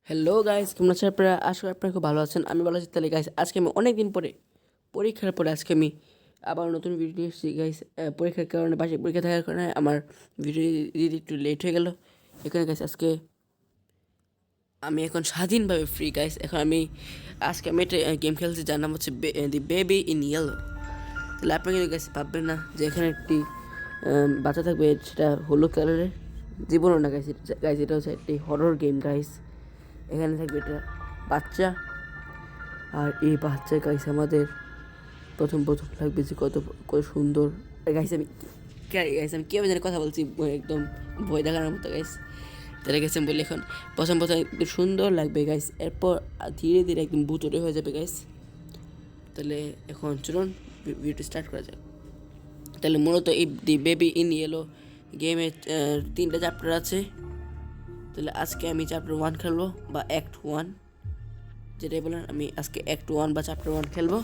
Hello guys, কেমন আছেন আপনারা? আশা করি আপনারা খুব ভালো আছেন। আমি ভালো আছি। তাহলে গাইস, আজকে আমি অনেক দিন পরে পরীক্ষার পরে আজকে আমি আবার নতুন ভিডিও নিয়ে এসেছি গাইস। পরীক্ষার কারণে বার্ষিক পরীক্ষা থাকার কারণে আমার ভিডিও দিতে একটু লেট হয়ে গেল। এখানে গাইস আজকে আমি এখন স্বাধীনভাবে ফ্রি গাইস। আজকে আমি একটা গেম খেলছি যার নাম হচ্ছে দি বেবি ইন ইয়েলো। তাহলে আপনারা কিন্তু গাইস ভাববেন না যে এখানে একটি বাচ্চা থাকবে, সেটা হলুদ কালারের। জীবনও না গাইস, গাইস এটা হচ্ছে একটি হরর গেম গাইস। এখানে থাকবে এটা বাচ্চা, আর এই বাচ্চা গাইস আমাদের প্রথম প্রথম লাগবে যে কত কত সুন্দর। গাইস আমি কীভাবে জানি কথা বলছি, একদম ভয় দেখানোর মতো গাইস। তাহলে গেছে আমি বলি এখন প্রথম প্রথম একটু সুন্দর লাগবে গাইস, এরপর ধীরে ধীরে একদম ভুতুরে হয়ে যাবে গাইস। তাহলে এখন চলুন ভিডিওটি স্টার্ট করা যাক। তাহলে মূলত এই দি বেবি ইন ইয়েলো গেমে 3টা চ্যাপ্টার আছে। তাহলে আজকে আমি চ্যাপ্টার 1 খেলবো, বা অ্যাক্ট 1 যেটাই বলেন। আমি আজকে অ্যাক্ট 1 বা চ্যাপ্টার 1 খেলবো।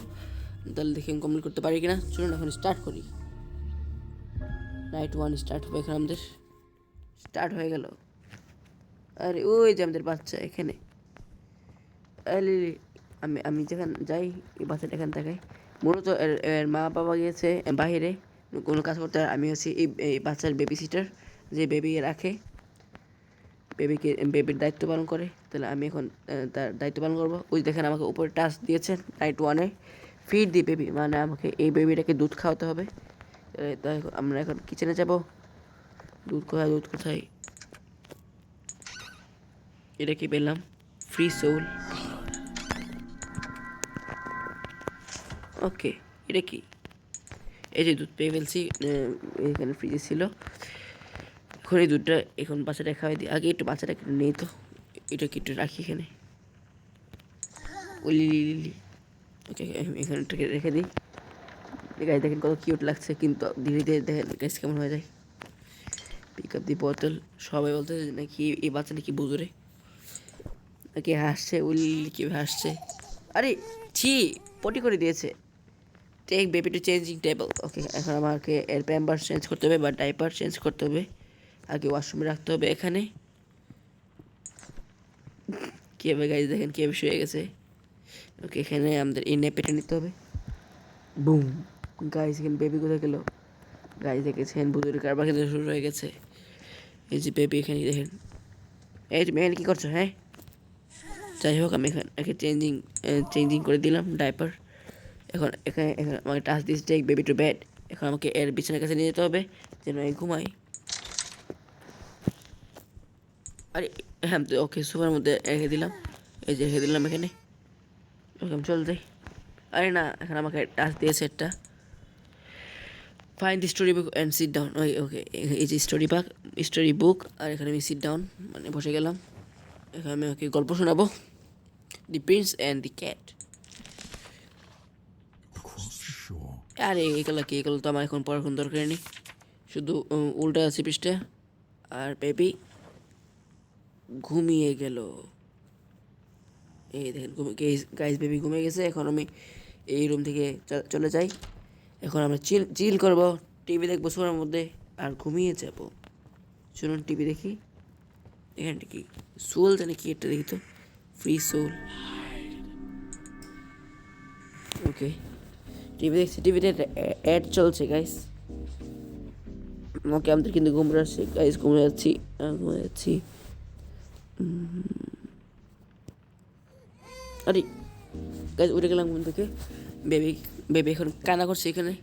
তাহলে দেখি আমি কমপ্লিট করতে পারি কিনা। চলুন এখন স্টার্ট করি। নাইট 1 স্টার্ট হবে এখন আমাদের। স্টার্ট হয়ে গেল। আরে ওই যে আমাদের বাচ্চা এখানে। আরে আমি আমি যেখানে যাই এই বাচ্চাটা এখানে থাকাই। মূলত এর মা বাবা গিয়েছে বাইরে কোনো কাজ করতে, আর আমি হচ্ছি এই বাচ্চার বেবি সিটার, যে বেবি রাখে, বেবির দায়িত্ব পালন করে। তাহলে আমি এখন তার দায়িত্ব পালন করবো। ওই দেখেন আমাকে উপরে টাস্ক দিয়েছেন নাইট 1-এ, ফিড দি বেবি, মানে আমাকে এই বেবিটাকে দুধ খাওয়াতে হবে। তাই আমরা এখন কিচেনে যাব। দুধ কোথায়, দুধ কোথায়? এটা কি পেলাম? Free soul. ওকে, এটা কি? এই যে দুধ পেয়ে ফেলছি, এখানে ফ্রিজে ছিল। এখন এই দুধটা এখন বাচ্চাটা খাওয়াই দিই। আগে একটু বাচ্চাটাকে নেই তো, এটাকে একটু রাখি এখানে। ও লিলি লিলি। ওকে, এখানে রেখে দিই। গাছ দেখেন কত কিউট লাগছে, কিন্তু ধীরে ধীরে দেখেন গাছ কেমন হয়ে যায়। পিক আপ দি বোতল। সবাই বলতে নাকি এই বাচ্চা নাকি বুঝরে, নাকি হাসছে। উলি কি হাসছে? আরে ছি, পটি করে দিয়েছে। Take baby to changing table. Okay, এখন আমাকে এর প্যাম্পার চেঞ্জ করতে হবে বা ডাইপার চেঞ্জ করতে হবে। আগে ওয়াশরুমে রাখতে হবে এখানে। কীভাবে গাইজ দেখেন কীভাবে শুয়ে গেছে। ওকে, এখানে আমাদের এই নেপেটে নিতে হবে। বুম। গাইজ এখানে বেবি কোথায় গেল? গাইজ দেখেছেন বুঝুরি কারবার কিন্তু শুরু হয়ে গেছে। এই যে বেবি এখানে দেখেন। এই তুমি এখানে কী করছো? হ্যাঁ, যাই হোক, আমি এখানে চেঞ্জিং করে দিলাম ডাইপার। এখন এখানে এখানে আমাকে touch this take baby to bed. এখন আমাকে এর বিছানার কাছে নিয়ে যেতে হবে যেন এই ঘুমাই। আরে হ্যাঁ, ওকে, সোফার মধ্যে রেখে দিলাম। এই যে রেখে দিলাম এখানে। ওকে, আমি চল যাই। আরে না, এখন আমাকে টাচ দিয়েছে একটা। Find the story book and sit down. ওই ওকে, এই যে স্টোরি বুক, আর এখানে আমি সিট ডাউন মানে বসে গেলাম। এখানে আমি ওকে গল্প শোনাবো। দি প্রিন্স অ্যান্ড দি ক্যাট। আরে এগুলো তো আমার এখন পড়ার কোনো দরকার নেই। শুধু উল্টা আছে পৃষ্ঠা। আর বেবি ঘুমিয়ে গেল। এই দেখেন গাইস বেবি ঘুমিয়ে গেছে। এখন আমি এই রুম থেকে চলে যাই। এখন আমরা চিল করব, টিভি দেখবো সোনার মধ্যে, আর ঘুমিয়ে যাব। শুনুন টিভি দেখি। এখানটা কি সোল জানি কি একটা দেখি তো। Free soul. ওকে, টিভি দেখছি, টিভিতে অ্যাড চলছে গাইস। ওকে, আমাদের কিন্তু ঘুম আসছে গাইস, ঘুমিয়ে যাচ্ছি। আরে গাইস, উঠে গেলাম ঘুম থেকে। বেবি বেবি এখন কান্না করছে এখানে।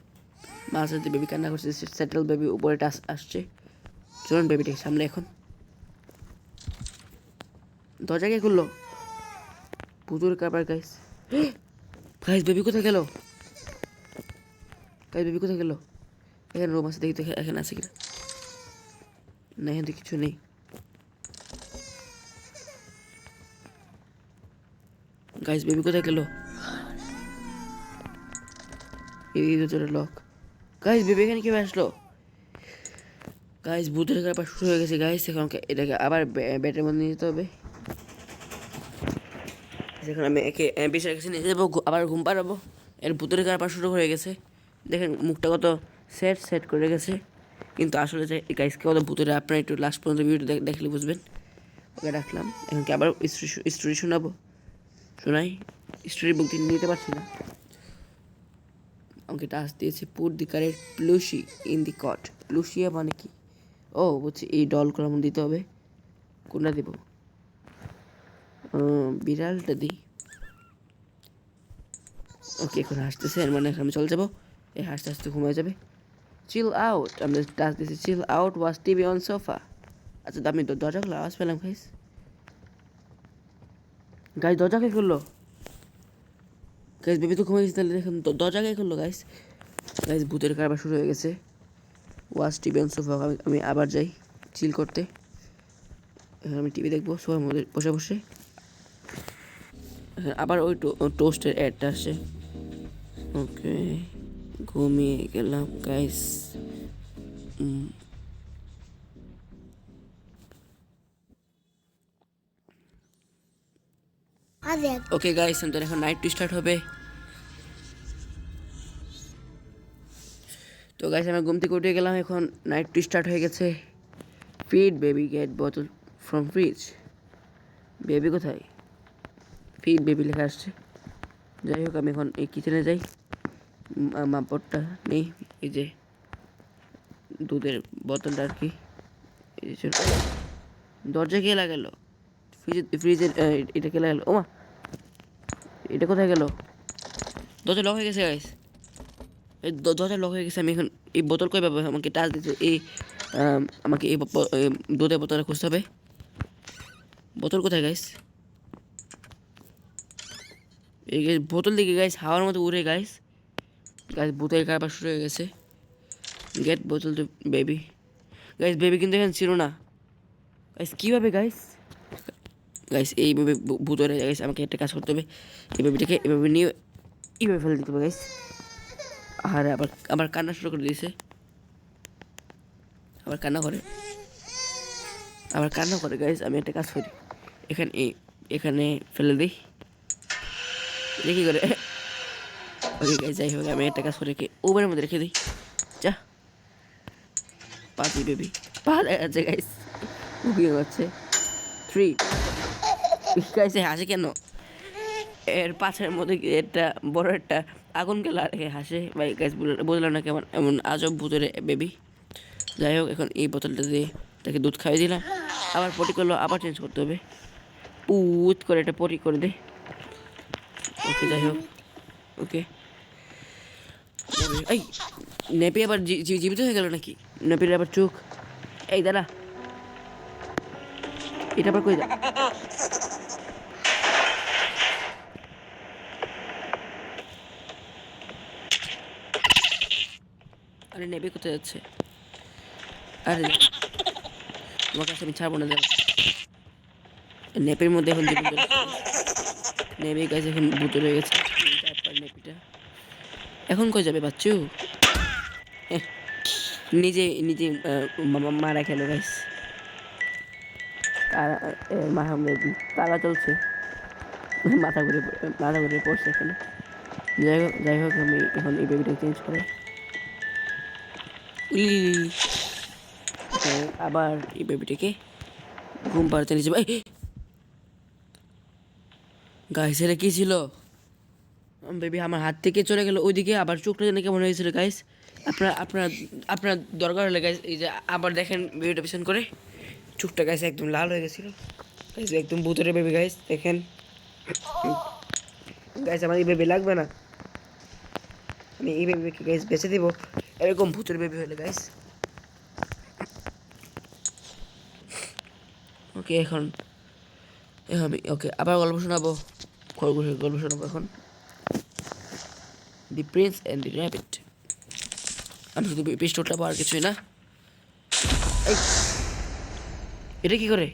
মাঝে বেবি কান্না করছে। সেটেল বেবি উপরে আসছে। চলুন বেবিটাকে সামনে এখন। দরজা কে খুললো? ভুতুর কারবার গাইস। গাইস বেবি কোথায় গেল? এখানে রুম আছে, দেখি তো এখানে আছে কিনা। না, এখানে তো কিছু নেই। গাইস বেবি কোথায় গেল? এই ভিতরে লক। গাইস বেবি এখানে কিভাবে আসলো? গাইস ভূতের কারবার শুরু হয়ে গেছে গাইস। এখন এটাকে আবার ব্যাটের মধ্যে নিতে হবে। এখন আমি একে বিছানার কাছে নিয়ে যাবো, আবার ঘুম পাড়াবো। এর ভূতের কারবার শুরু হয়ে গেছে। দেখেন মুখটা কত সেট করে গেছে, কিন্তু আসলে যে গাইস কত ভূতের, আপনারা একটু লাস্ট পর্যন্ত ভিডিও দেখলে বুঝবেন। ওকে রাখলাম। এখন কি আবার স্টোরি শোনাবো? শোনাই। স্টোরি বুক নিতে পারছি না। আমাকে টাস্ক দিয়েছে put the correct plushie in the cot. প্লুশিয়া মানে কি? ও বুঝছি, এই ডল করে আমার দিতে হবে। কোনটা দেব? বিড়ালটা দিই। ওকে, এখন হাসতেছে, এর মানে আমি চলে যাবো। এই হাসতে হাসতে ঘুমিয়ে যাবে। চিল আউট, আমরা টাস্ক দিয়েছি chill out watch TV on sofa. আচ্ছা, আমি দরজা খুলে আওয়াজ পেলাম গাইস। গাইস দরজা কে খুললো? গাইস বেবি তো ঘুমিয়ে গেছে, তাহলে দেখুন দরজা কে খুললো গাইস? গাইস ভূতের কারবার শুরু হয়ে গেছে। Watch TV on sofa. আমি আবার যাই চিল করতে। এখন আমি টিভি দেখবো সোফার মধ্যে বসে বসে। আবার ওই টোস্টের অ্যাডটা আসে। ওকে, ঘুমিয়ে গেলাম গাইস। ওকে গাইস, আমাদের এখন নাইট স্টার্ট হবে। তো গাইস আমি ঘুম থেকে উঠে গেলাম, এখন নাইট স্টার্ট হয়ে গেছে। ফিড বেবি গেট বোতল ফ্রম ফ্রিজ। বেবি কোথায়? ফিড বেবি লেখা আসছে। যাই হোক, আমি এখন এই কিচেনে যাই। মাপড়টা নেই, এই যে দুধের বোতলটা আর কি। দরজা কে লাগালো? ফ্রিজের এটা কে লাগালো? ওমা, এটা কোথায় গেল? দরজা লক হয়ে গেছে গাইস। এই দরজা লক হয়ে গেছে। আমি এখন এই বোতল কই পাবো? আমাকে টাচ দিতে এই আমাকে এই দুধের বোতলটা খুঁজতে হবে। বোতল কোথায় গাইস? এই বোতল দিকে গাইস হাওয়ার মতো উড়ে গাইস। গাইস ভূতের কারবার শুরু হয়ে গেছে। গেট বোতল টু বেবি। গাইস বেবি কিন্তু এখানে ছিল না গাইস। কীভাবে গাইস? গাইস এইভাবে ভূতের গাইস আমাকে একটা কাজ করতে হবে। এই বেবিটাকে এভাবে নিয়ে এইভাবে ফেলে দিতে হবে গাইস। আর আবার আবার কান্না শুরু করে দিয়েছে। আবার কান্না করে গাইস। আমি একটা কাজ করি, এখানে ফেলে দিই। দেখি করে। ওকে গাইস, যাই হোক আমি একটা কাজ করে ওভারের মধ্যে রেখে দিই। যা পাতি বেবি পা আছে গাইস, ঘুমিয়ে যাচ্ছে। 3 গাইস হাসে কেন? এর পাশের মধ্যে একটা বড় একটা আগুন গেল আর হাসে। ভাই গাইস বুঝলাম না কেমন এমন আজব ভূতের বেবি। যাই হোক, এখন এই বোতলটা দিয়ে তাকে দুধ খাইয়ে দিলাম। আবার পটি করলো, আবার চেঞ্জ করতে হবে। পুত করে একটা পটি করে দে। ওকে যাই হোক, ওকে। এই নেপি আবার জীবিত হয়ে গেল নাকি? নেপির আবার চোখ। এই দাঁড়া, এটা আবার কই যা? আরে নেপি কোথায় যাচ্ছে? আরে তোমার কাছে আমি ছাড়বো না। নেপের মধ্যে এখন নেপি গাছ এখন ভূত হয়ে গেছে। নেপিটা এখন কই যাবে বাচ্চু? নিজে নিজে মারা খেলো গাইস। তারা চলছে, মাথা ঘুরে পড়ছে এখানে। যাই হোক আমি এখন এই বেবিটা চেঞ্জ করে আবার এই বেবিটাকে ঘুম পাড়াতে নিয়ে যাবো। গাইস এটা কি ছিল? বেবি আমার হাত থেকে চলে গেল ওইদিকে। আবার চোখটা যেন কেমন হয়েছিল গাইস। আপনার দরকার হলে গাইস এই যে আবার দেখেন বেবিটা পিছন করে চোখটা গাইস একদম লাল হয়ে গেছিল গাইস, একদম ভূতের বেবি গাইস। দেখেন গাইস, আমার এই বেবি লাগবে না। আমি এই বেবিকে গাইস বেঁচে দিব এরকম ভূতের বেবি হলে গাইস। ওকে এখন আমি ওকে আবার গল্প শোনাবো, খরগোশের গল্প শোনাবো এখন। দি প্রিন্স অ্যান্ড দি র্যাবিট। আমি শুধু পিস্টলটা পাওয়ার কিছুই না। এটা কি করে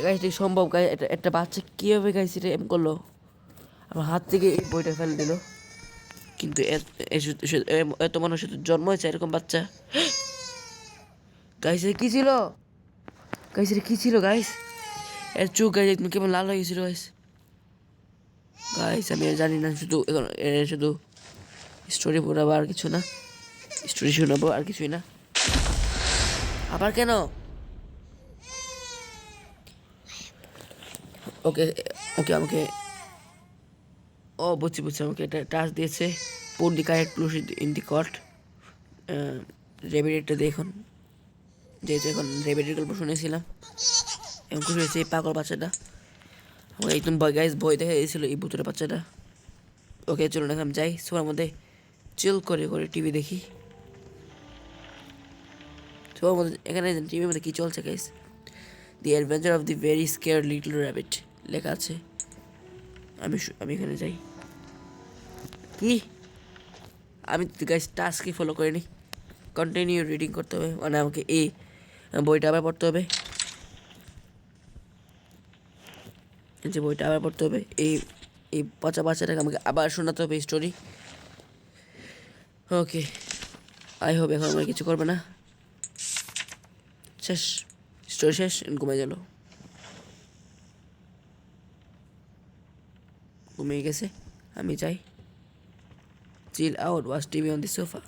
গাইস? এটা সম্ভব গাইস? একটা বাচ্চা কীভাবে গাইস এটা এম করলো? আমার হাত থেকে এই বইটা ফেলে দিল। কিন্তু এত মানুষের জন্ম হয়েছে এরকম বাচ্চা। গাইস এটা কী ছিল? গাইস এটা কী ছিল গাইস? এর চোখ গাইস একদম কেমন লাল হয়ে গেছিল গাইস। গাইস আমি জানি না, শুধু স্টোরি পড়াবো আর কিছু না। স্টোরি শোনাবো আর কিছুই না। আবার কেন? ওকে ওকে আমাকে বুঝছি আমাকে এটা টাচ দিয়েছে। পুট দি কারেক্ট ক্লুজ ইন দি কট। রেবিডেটটা দেখুন, যেহেতু এখন রেবিডের গল্প শুনেছিলাম, এখন খুশি হয়েছে এই পাগল বাচ্চাটা আমাকে একদম ভয় দেখা দিয়েছিল এই ভূতের বাচ্চাটা। ওকে চলুন এখন যাই, সোফার মধ্যে চিল করে টিভি দেখি। সোফার মধ্যে এখানে টিভির মধ্যে কী চলছে guys? The adventure of the very scary little rabbit লেখা আছে। আমি এখানে যাই। কি আমি গাইস টাস্কই ফলো করিনি। কন্টিনিউ রিডিং করতে হবে, মানে আমাকে এই বইটা আবার পড়তে হবে। যে বইটা আবার পড়তে হবে, এই পচা বাচ্চাটাকে আমাকে আবার শোনাতে হবে স্টোরি। ওকে, আই হোপ এখন আমার কিছু করবে না। শেষ, স্টোরি শেষ, ঘুমিয়ে গেল। ঘুমিয়ে গেছে, আমি যাই। Chill out, watch TV on the sofa.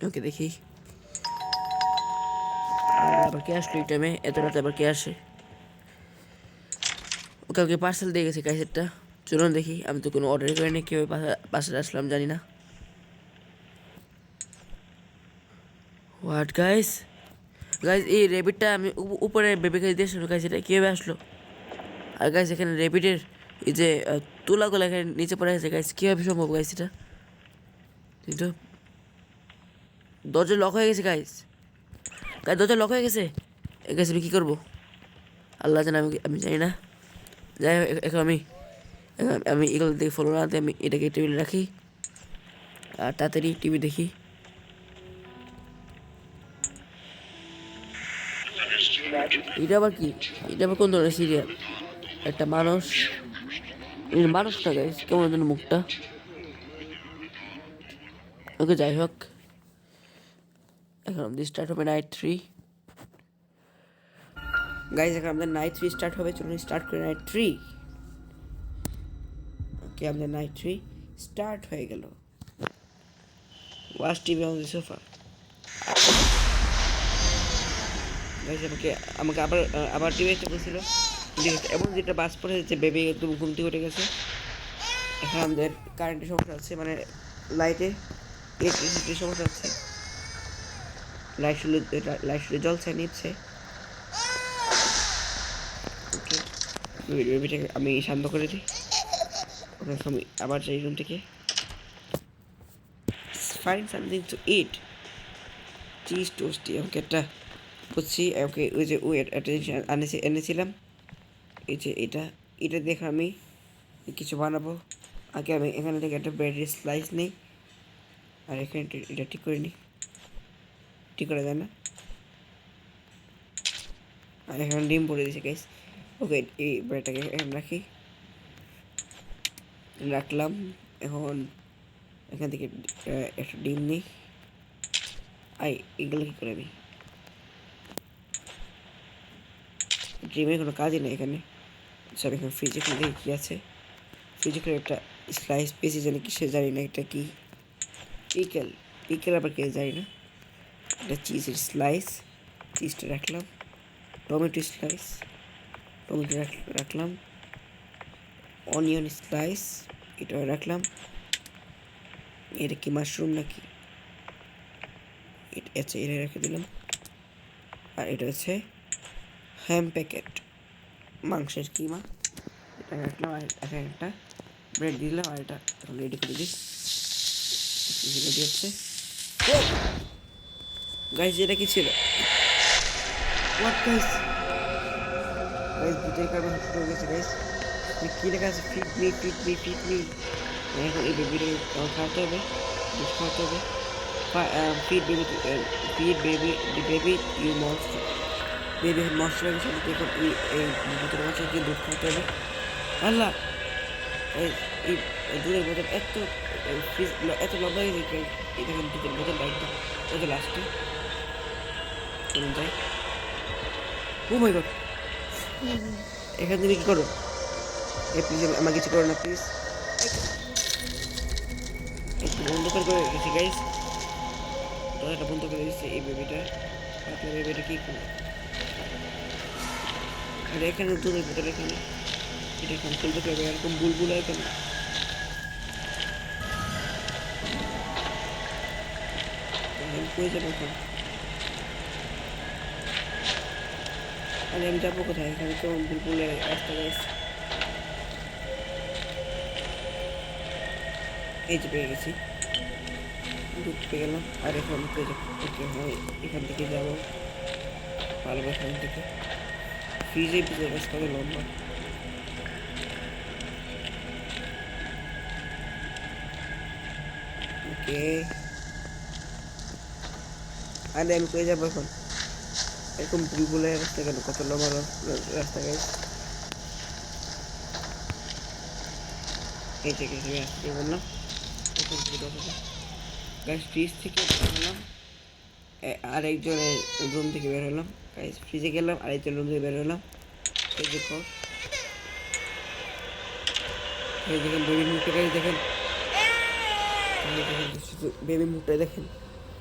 Okay দেখি আবার কে আসলো এই টাইমে, এত রাতে আবার কে আসে? ওকে ওকে পার্সেল দিয়ে গেছে ক্যাসেটটা। চলুন দেখি, আমি তো কোনো অর্ডার করিনি, কীভাবে পার্সেল আসলাম জানি না। হোয়াট গাইস এই রেবিটটা আমি উপরে বেবিকে দিয়েছিলাম গাইস, এটা কীভাবে আসলো? আর গাইস এখানে রেবিটের এই যে তুলাগুলো এখানে নিচে পড়ে গেছে গাইস, কীভাবে সম্ভব গাইস এটা? কিন্তু দরজা লক হয়ে গেছে গাইস, দরজা লক হয়ে গেছে। গাইস আমি কী করবো আল্লাহ জানে, আমি জানি না। যাই হোক এখন আমি এগুলো দেখে ফলো না দিয়ে আমি এটাকে টেবিলে রাখি আর তাড়াতাড়ি টিভি দেখি। এটা আবার কি? এটা আবার কোন ধরনের সিরিয়াল? একটা মানুষটা গাইস কেমন যেন মুখটা। ওকে যাই হোক, এখন আমাদের স্টার্ট হবে নাইট 3 গাইস। এখন আমাদের নাইট 3 স্টার্ট হবে, চলুন স্টার্ট করে নাইট 3। ওকে আমাদের নাইট 3 স্টার্ট হয়ে গেল। Watch TV on the sofa. Guys আমাকে আবার টিভি দেখতে বলছিল, এমন যেটা বাস পড়ে যে বেবি একদম ঘুম থেকে উঠে গেছে। এখন আমাদের কারেন্টের সমস্যা আছে, মানে লাইটের ইলেকট্রিসিটির সমস্যা আছে। লাইট শুলে জ্বলছে নিচ্ছে। ওকে বেবিটাকে আমি শান্ত করে দিই। ওকে আমি আবার যাই রুম থেকে। Find something to eat. Cheese toastie. আমাকে একটা বুঝছি, ওকে ওই যে একটা জিনিস এনেছিলাম, এই যে এটা দেখে আমি কিছু বানাবো। আগে আমি এখানে থেকে একটা ব্রেডের স্লাইস নিই, আর এখানে এটা ঠিক করে নিই। ঠিক করা যায় না, আর এখানে ডিম পড়ে দিয়েছে গাইস। ওকে এই ব্রেডটাকে এখানে রাখলাম। এখন এখান থেকে একটা ডিম নিই। এগুলো কী করে আমি ডিমের কোনো কাজই নেই এখানে। সব এখানে ফ্রিজে খুলে দেখি কী আছে। ফ্রিজে করে একটা স্লাইস পেয়েছি, জানি কি সে জানি না এটা কি। পিকেল আবার কে জানি না। এটা চিজের স্লাইস, চিজটা রাখলাম। টমেটো স্লাইস, টমেটো রাখলাম। অনিয়ন স্লাইস, এটাও রাখলাম। এটা কি মাশরুম নাকি? আচ্ছা এটা রেখে দিলাম। আর এটা হচ্ছে হ্যাম প্যাকেট, মাংসের কিমা, এটা রাখলাম। আর একটা ব্রেড দিলাম, আর এটা রেডি করে দিই। রেডি হচ্ছে গাইস। এটা কি ছিল? হোয়াট গাইস দুটোই কারণ হয়ে গেছে গাইস। কী লেখা আছে? Feed me. এখন এই বেবিটা খাওয়াতে হবে, দুধ খাওয়াতে হবে। Feed baby you must baby must হয়ে গেছে। এখন এই দুধের বাচ্চাকে দুধ খাওয়াতে হবে। আল্লাহ, এই দুধের বোতল এত লম্বা হয়ে গেছে। এই দেখেন দুধের বোতলটা একদম ওই লাস্টে চলুন যাই। ও মাই গড, এখান থেকে কী করো? প্লিজ আমার কিছু করো না প্লিজ। একটু অন্ধকার করে রেখেছি গাইস, দরজাটা বন্ধ করে দিচ্ছে। এই বেবিটা কী করো? আর এখানে দুধের বোতল এখানে এটা এখন খুলতে পারবে এরকম বুলবুল এখানে কই যাবো এখন আরে আমি যাবো কোথায় এখানে কেমন বুলবুলের রাস্তা গাইস এই যে পেয়ে গেছি দুধ পেয়ে গেলাম আর এখন পেয়ে যাবো ওকে হয় এখান থেকে যাবো ভালো এখান থেকে ফ্রিজে ভিজে রাস্তা লম্বা ওকে আরে আমি কই যাবো এখন এরকম বুলবুলের রাস্তা কেন কত লম্বা রাস্তা গাইস এই থেকে আসতে বললাম এখন থেকে দেখা গাইস ফ্রিজ থেকে বের হলাম আরেকজনের রুম থেকে বের হলাম গাইস ফ্রিজে গেলাম আরেকজন রুম থেকে বের হলাম এই দেখো এই দেখেন বেবির মুখটা গাইস দেখেন বেবির মুখটা দেখেন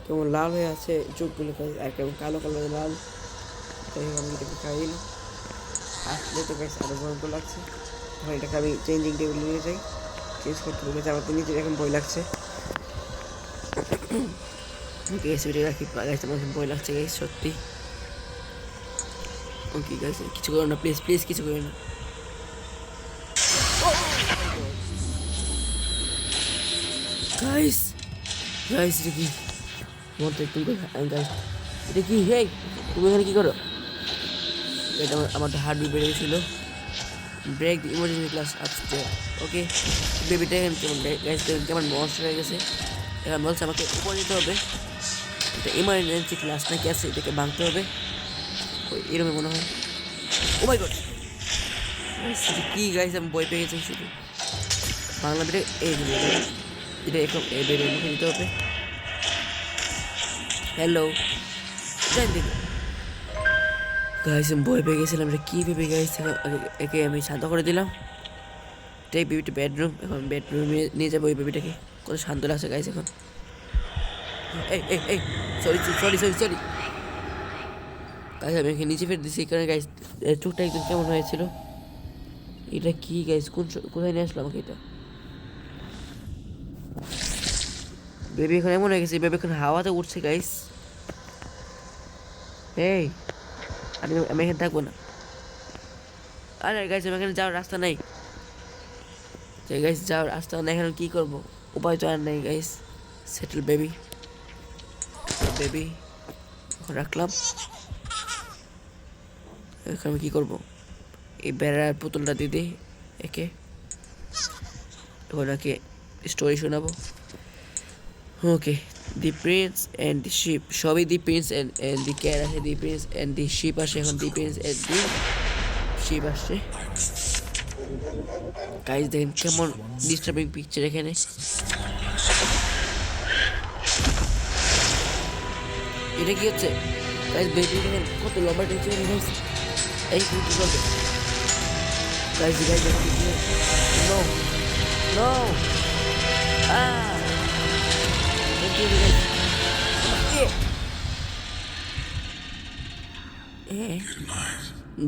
কেমন লাল হয়ে আছে চোখগুলো আর কেমন কালো কালো লাল তাই আমি এটাকে খাইয়ে না আসলে তো গাইস আরো ভয়ঙ্কর লাগছে তখন এটাকে আমি চেঞ্জিং টেবিল নিয়ে যাই চেঞ্জ করতে বলেছে আমার তো নিজের এখন ভয় লাগছে গ্যাস ভিডিও রাখি গাইস আমার ভয় লাগছে গাইস সত্যি ওকে গাইস কিছু করো না প্লিজ প্লিজ কিছু করো না গাইস গাইস এটা কি মনটা একটু গাইস এটা কি হেই তুমি এখানে কি করো এটা আমার হার্টবিট বেড়ে গেছিল ব্রেক ইমার্জেন্সি ক্লাস আপস্টেয়ার ওকে বেবিটা এখন কেমন গাইস কেমন মনস্টার হয়ে গেছে এখন বলছে আমাকে উপরে যেতে হবে এটা ইমার্জেন্সি ক্লাস নাকি আছে এটাকে ভাঙতে হবে ওই এরকম মনে হয় ও মাই গড কি গাইস আমি বই পেয়ে গেছি শুধু বাংলা বেড়ে এই এটা একদম এই বেড়ে মুখে দিতে হবে হ্যালো যাই দেখি গাইস আমি বই পেয়ে গেছিলাম এটা কী ভেবে গাইস একে আমি শান্ত করে দিলাম এটাই বেবিটা বেডরুম এখন বেডরুমে নিয়ে যাবো ওই বেবিটাকে কত শান্ত লাগছে গাইস এখন এই এই এই sorry sorry sorry sorry guys আমি এখানে নিচে ফের দিছি কারণ গাইস চোখটা একদম কেমন হয়েছিল এটা কি গাইস কোথায় নিয়ে আসলো আমাকে এটা বেবি এখন এমন হয়ে গেছে বেবি এখন হাওয়াতে উঠছে গাইস এই আমি এখানে থাকবো না আরে গাইস আমি এখানে যাওয়ার রাস্তা নাই গাইস যাওয়ার রাস্তা নাই এখন কী করবো উপায় তো আর নেই গাইস সেটেল বেবি বেবি এখন রাখলাম এখন আমি কী করবো এই বেড়ার পুতুলটা দিয়ে দিই একে ওনাকে স্টোরি শোনাবো ওকে দি প্রিন্স অ্যান্ড দি শিপ সবই দি প্রিন্স অ্যান্ড দি ক্যার আসে দি প্রিন্স অ্যান্ড দি শিপ আসে এখন দি প্রিন্স অ্যান্ড দি শিপ আসছে গাইস দেখেন কেমন ডিস্টার্বিং পিকচার এখানে এটা কি হচ্ছে গাইস বেবি দেখেন কত লম্বা টেনশন গাইস এই কি করবে guys guys no no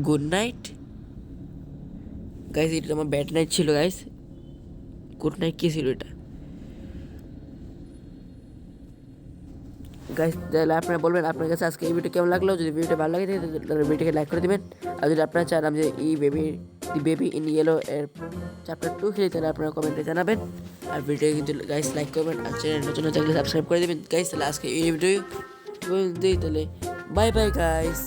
good night guys এটা আমার ব্যাড নাইট ছিল গাইস গুড নাইট কি ছিল এটা গাইস তাহলে আপনারা বলবেন আপনার কাছে আজকে এই ভিডিও কেমন লাগলো যদি ভিডিওটা ভালো লাগে তাহলে ভিডিওকে লাইক করে দিবেন আর যদি আপনারা চান আমি যে এই বেবি ইন ইয়েলো এর চ্যাপ্টার 2 খেলি তাহলে আপনারা কমেন্টে জানাবেন আর ভিডিও কিন্তু গাইস লাইক করবেন আর চ্যানেল নতুন থাকলে সাবস্ক্রাইব করে দিবেন গাইস তাহলে আজকে এই ভিডিও তাহলে বাই বাই গাইস